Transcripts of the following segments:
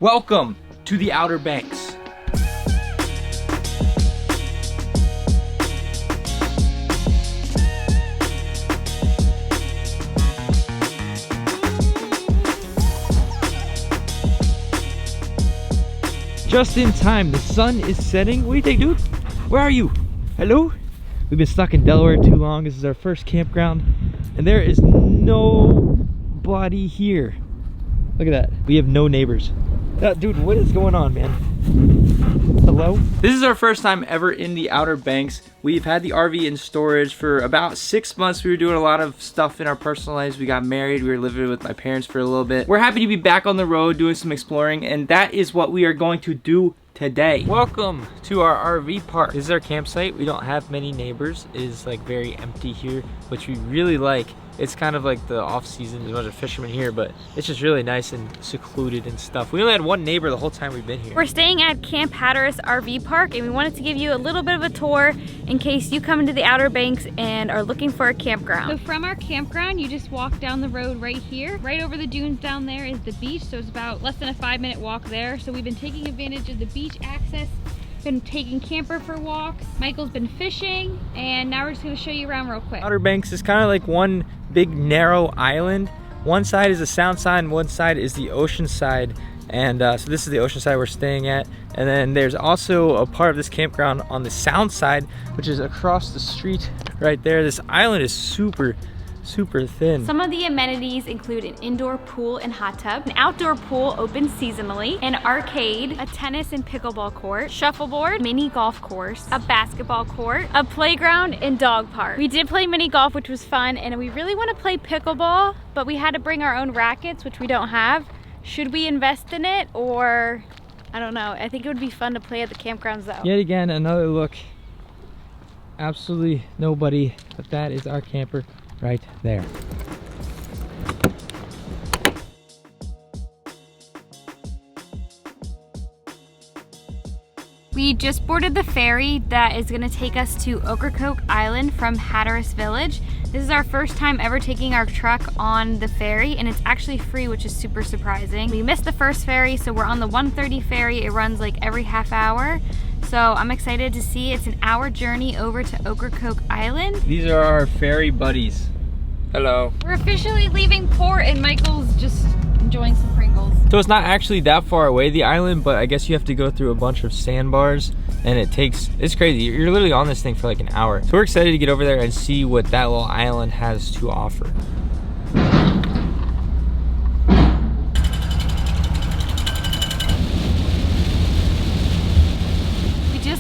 Welcome to the Outer Banks. Just in time, the sun is setting. What do you think, dude? Where are you? Hello? We've been stuck in Delaware too long. This is our first campground, and there is nobody here. Look at that. We have no neighbors. Dude, what is going on, man? Hello? This is our first time ever in the Outer Banks. We've had the RV in storage for about 6 months. We were doing a lot of stuff in our personal lives. We got married. We were living with my parents for a little bit. We're happy to be back on the road doing some exploring, and that is what we are going to do today. Welcome to our RV park. This is our campsite. We don't have many neighbors. It is like very empty here, which we really like. It's kind of like the off season. There's a bunch of fishermen here, but it's just really nice and secluded and stuff. We only had one neighbor the whole time we've been here. We're staying at Camp Hatteras RV Park, and we wanted to give you a little bit of a tour in case you come into the Outer Banks and are looking for a campground. So from our campground, you just walk down the road right here. Right over the dunes down there is the beach, so it's about less than a 5-minute walk there. So we've been taking advantage of the beach access, been taking camper for walks. Michael's been fishing, and now we're just gonna show you around real quick. Outer Banks is kind of like one big narrow island. One side is the sound side and one side is the ocean side. And so this is the ocean side we're staying at. And then there's also a part of this campground on the sound side, which is across the street right there. This island is super thin. Some of the amenities include an indoor pool and hot tub, an outdoor pool open seasonally, an arcade, a tennis and pickleball court, shuffleboard, mini golf course, a basketball court, a playground, and dog park. We did play mini golf, which was fun, and we really want to play pickleball, but we had to bring our own rackets, which we don't have. Should we invest in it, or I don't know. I think it would be fun to play at the campgrounds though. Yet again, another look. Absolutely nobody, but that is our camper right there. We just boarded the ferry that is going to take us to Ocracoke Island from Hatteras Village. This is our first time ever taking our truck on the ferry, and it's actually free, which is super surprising. We missed the first ferry, so we're on the 1:30 ferry. It runs like every half hour. So I'm excited to see. It's an hour journey over to Ocracoke Island. These are our ferry buddies. Hello. It's officially leaving port, and Michael's just enjoying some Pringles. So it's not actually that far away, the island, but I guess you have to go through a bunch of sandbars, and it's crazy. You're literally on this thing for like an hour. So we're excited to get over there and see what that little island has to offer.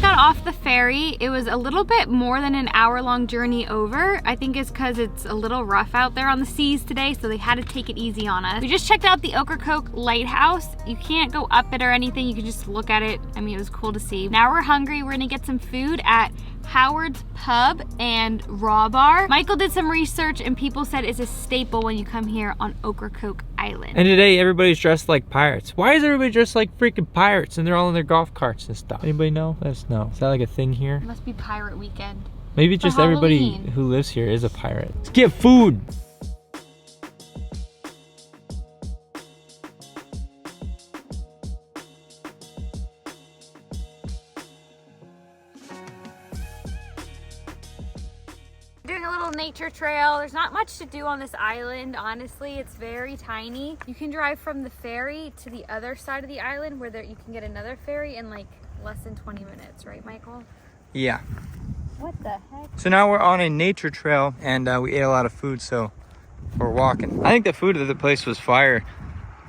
Got off the ferry. It was a little bit more than an hour-long journey over. I think it's because it's a little rough out there on the seas today, so they had to take it easy on us. We just checked out the Ocracoke lighthouse. You can't go up it or anything, you can just look at it. I mean, it was cool to see. Now we're hungry. We're gonna get some food at Howard's Pub and Raw Bar. Michael did some research, and people said it's a staple when you come here on Ocracoke Island. And today everybody's dressed like pirates. Why is everybody dressed like freaking pirates and they're all in their golf carts and stuff? Anybody know? Let us know. Is that like a thing here? It must be pirate weekend. Maybe just everybody who lives here is a pirate. Let's get food. Doing a little nature trail. There's not much to do on this island, honestly. It's very tiny. You can drive from the ferry to the other side of the island where you can get another ferry in like less than 20 minutes, right, Michael? Yeah. What the heck? So now we're on a nature trail, and we ate a lot of food, so we're walking. I think the food of the place was fire.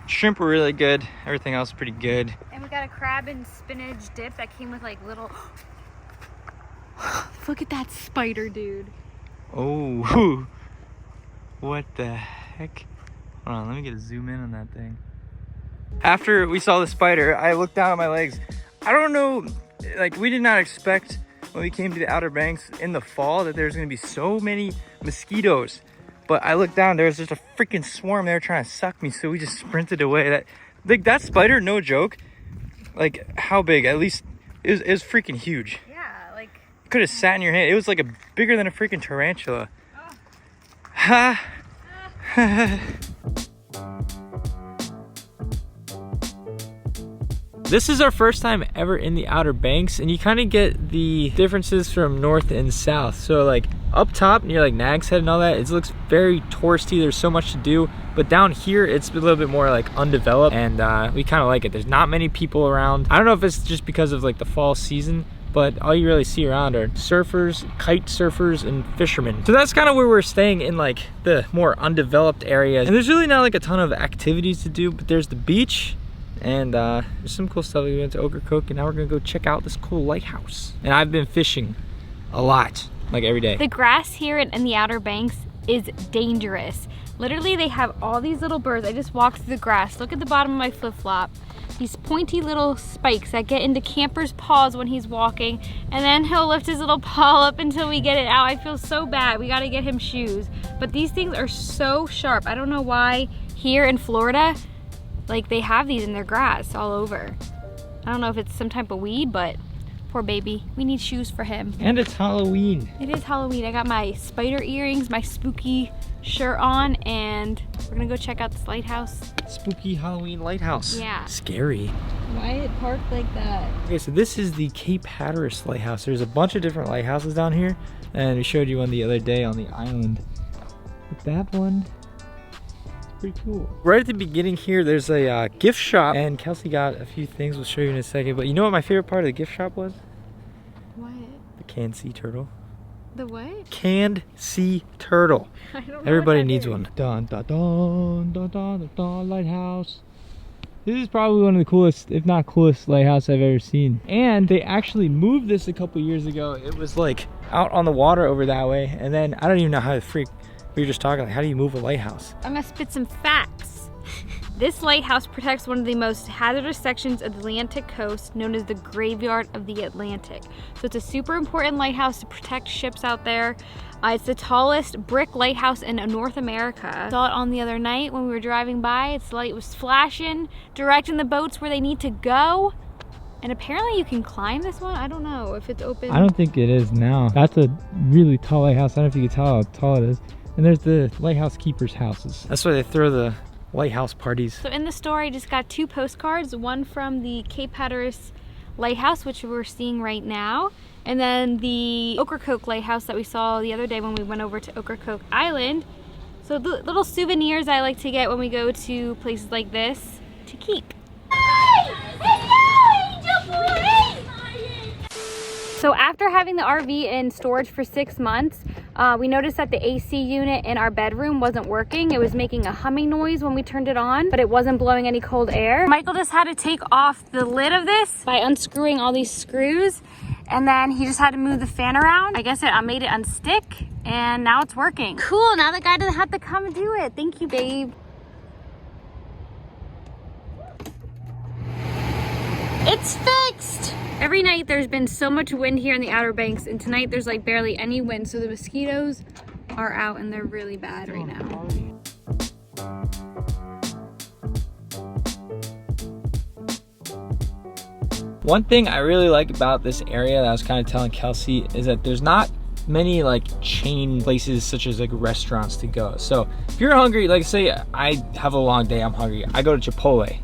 Shrimp were really good. Everything else pretty good. And we got a crab and spinach dip that came with like little... Look at that spider, dude. Oh, what the heck? Hold on, let me get a zoom in on that thing. After we saw the spider, I looked down at my legs. I don't know, like we did not expect when we came to the Outer Banks in the fall that there's gonna be so many mosquitoes. But I looked down, there was just a freaking swarm there trying to suck me, so we just sprinted away. That spider, no joke, like how big? At least it was freaking huge. Could have sat in your hand. It was like bigger than a freaking tarantula. Ha! This is our first time ever in the Outer Banks, and you kind of get the differences from north and south. So like up top near like Nag's Head and all that, it looks very touristy. There's so much to do, but down here it's a little bit more like undeveloped, and we kind of like it. There's not many people around. I don't know if it's just because of like the fall season, but all you really see around are surfers, kite surfers, and fishermen. So that's kind of where we're staying, in like the more undeveloped areas. And there's really not like a ton of activities to do, but there's the beach, and there's some cool stuff. We went to Ocracoke, and now we're gonna go check out this cool lighthouse. And I've been fishing a lot, like every day. The grass here in the Outer Banks is dangerous. Literally, they have all these little birds. I just walked through the grass. Look at the bottom of my flip-flop. These pointy little spikes that get into Camper's paws when he's walking, and then he'll lift his little paw up until we get it out. I feel so bad. We gotta get him shoes. But these things are so sharp. I don't know why here in Florida, like they have these in their grass all over. I don't know if it's some type of weed, but poor baby. We need shoes for him. And it's Halloween. It is Halloween. I got my spider earrings, my spooky shirt on, and we're gonna go check out this lighthouse. Spooky Halloween lighthouse. Yeah. Scary. Why it parked like that? Okay, so this is the Camp Hatteras lighthouse. There's a bunch of different lighthouses down here, and we showed you one the other day on the island. But that one, pretty cool. Right at the beginning here, there's a gift shop, and Kelsie got a few things. We'll show you in a second. But you know what my favorite part of the gift shop was? What? The canned sea turtle. The what? Canned sea turtle. I don't know. Everybody needs one. Dun dun dun dun dun dun lighthouse. This is probably one of the coolest, if not coolest, lighthouse I've ever seen. And they actually moved this a couple years ago. It was like out on the water over that way, and then I don't even know how the freak. We were just talking like, how do you move a lighthouse? I'm gonna spit some facts. This lighthouse protects one of the most hazardous sections of the Atlantic coast, known as the Graveyard of the Atlantic. So it's a super important lighthouse to protect ships out there. It's the tallest brick lighthouse in North America. I saw it on the other night when we were driving by. Its light was flashing, directing the boats where they need to go. And apparently you can climb this one. I don't know if it's open. I don't think it is now. That's a really tall lighthouse. I don't know if you can tell how tall it is. And there's the lighthouse keepers' houses. That's why they throw the lighthouse parties. So in the store, I just got 2 postcards, one from the Camp Hatteras lighthouse, which we're seeing right now, and then the Ocracoke lighthouse that we saw the other day when we went over to Ocracoke Island. So the little souvenirs I like to get when we go to places like this to keep. So after having the RV in storage for 6 months, we noticed that the AC unit in our bedroom wasn't working. It was making a humming noise when we turned it on, but it wasn't blowing any cold air. Michael just had to take off the lid of this by unscrewing all these screws, and then he just had to move the fan around. I guess I made it unstick, and now it's working. Cool, now the guy doesn't have to come and do it. Thank you, babe. It's fixed! Every night there's been so much wind here in the Outer Banks, and tonight there's like barely any wind, so the mosquitoes are out and they're really bad right now. One thing I really like about this area that I was kind of telling Kelsie is that there's not many like chain places such as like restaurants to go. So if you're hungry, like say I have a long day, I'm hungry, I go to Chipotle.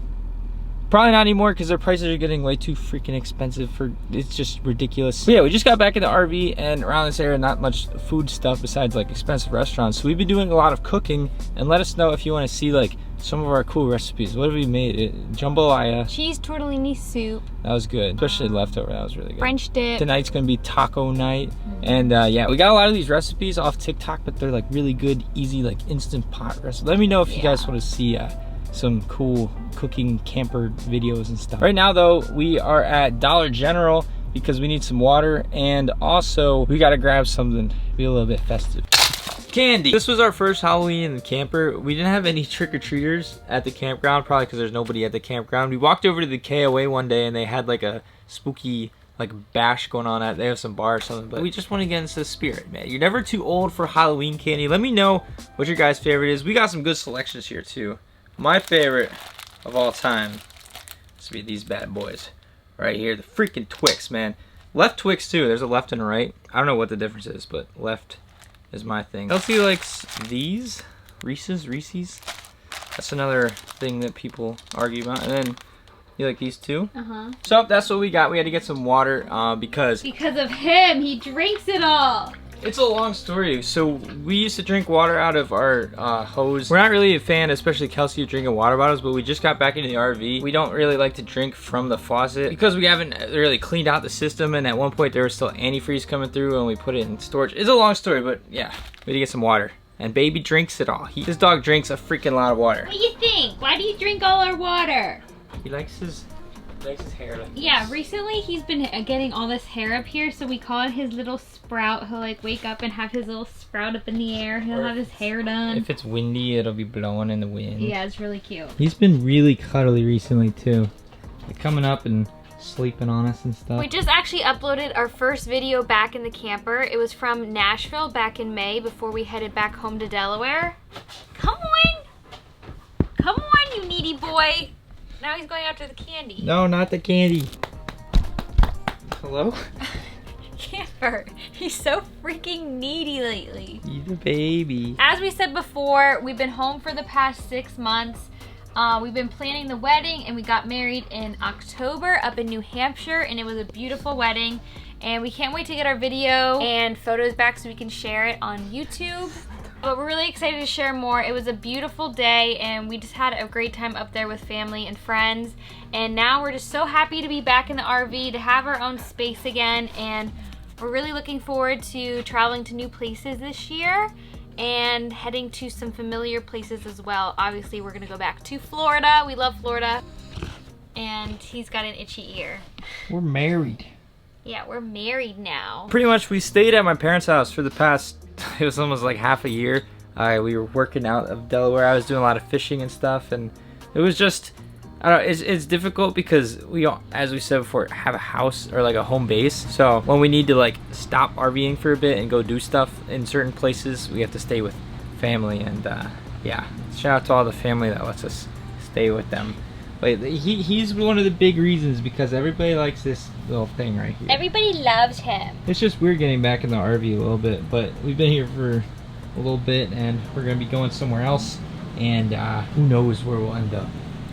Probably not anymore because their prices are getting way too freaking expensive for, it's just ridiculous. But yeah, we just got back in the RV, and around this area, not much food stuff besides like expensive restaurants. So we've been doing a lot of cooking, and let us know if you want to see like some of our cool recipes. What have we made? Jambalaya. Cheese tortellini soup. That was good, especially leftover, that was really good. French dip. Tonight's gonna be taco night. And yeah, we got a lot of these recipes off TikTok, but they're like really good, easy, like instant pot recipes. Let me know if you guys want to see some cool cooking camper videos and stuff. Right now though, we are at Dollar General because we need some water, and also we gotta grab something, be a little bit festive. Candy. This was our first Halloween in the camper. We didn't have any trick-or-treaters at the campground, probably because there's nobody at the campground. We walked over to the KOA one day and they had like a spooky like bash going on at, they have some bar or something, but we just want to get into the spirit, man. You're never too old for Halloween candy. Let me know what your guys' favorite is. We got some good selections here too. My favorite of all time is to be these bad boys right here, the freaking Twix, man. Left Twix too, there's a left and a right. I don't know what the difference is, but left is my thing. Kelsie likes these, Reese's. That's another thing that people argue about. And then You like these too? Uh-huh. So that's what we got. We had to get some water because of him, he drinks it all. it's a long story. So we used to drink water out of our hose. We're not really a fan, especially Kelsie, of drinking water bottles, but we just got back into the RV. We don't really like to drink from the faucet because we haven't really cleaned out the system, and at one point there was still antifreeze coming through and we put it in storage. It's a long story, but yeah, we had to get some water. And baby drinks it all. This dog drinks a freaking lot of water. What do you think? Why do you drink all our water? He likes his hair like this. Yeah, recently he's been getting all this hair up here, so we call it his little sprout. He'll like wake up and have his little sprout up in the air. He'll have his hair done. If it's windy, it'll be blowing in the wind. Yeah, it's really cute. He's been really cuddly recently too. Like coming up and sleeping on us and stuff. We just actually uploaded our first video back in the camper. It was from Nashville back in May before we headed back home to Delaware. Come on! Come on, you needy boy! Now he's going after the candy. No, not the candy. Hello? Camper, he's so freaking needy lately. He's a baby. As we said before, we've been home for the past 6 months. We've been planning the wedding, and we got married in October up in New Hampshire, and it was a beautiful wedding. And we can't wait to get our video and photos back so we can share it on YouTube. But we're really excited to share more. It was a beautiful day, and we just had a great time up there with family and friends. And now we're just so happy to be back in the RV, to have our own space again. And we're really looking forward to traveling to new places this year and heading to some familiar places as well. Obviously, we're gonna go back to Florida. We love Florida. And he's got an itchy ear. We're married. Yeah, we're married now. Pretty much we stayed at my parents' house for the past, it was almost like half a year. We were working out of Delaware. I was doing a lot of fishing and stuff, and it was just, I don't know, it's difficult because we, as we said before, have a house or like a home base. So when we need to like stop RVing for a bit and go do stuff in certain places, we have to stay with family. And yeah, shout out to all the family that lets us stay with them. But he's one of the big reasons, because everybody likes this little thing right here. Everybody loves him. It's just weird getting back in the RV a little bit, but we've been here for a little bit, and we're gonna be going somewhere else, and who knows where we'll end up.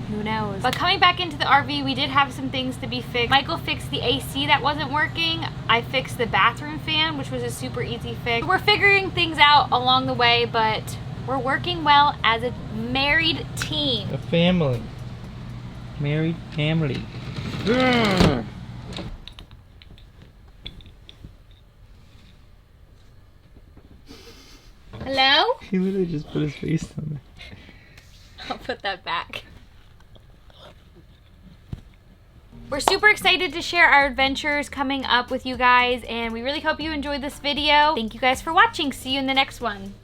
Who knows? But coming back into the RV, we did have some things to be fixed. Michael fixed the AC that wasn't working. I fixed the bathroom fan, which was a super easy fix. We're figuring things out along the way, but we're working well as a married team. A family. Married family. Hello? He literally just put his face on there. I'll put that back. We're super excited to share our adventures coming up with you guys, and we really hope you enjoyed this video. Thank you guys for watching. See you in the next one.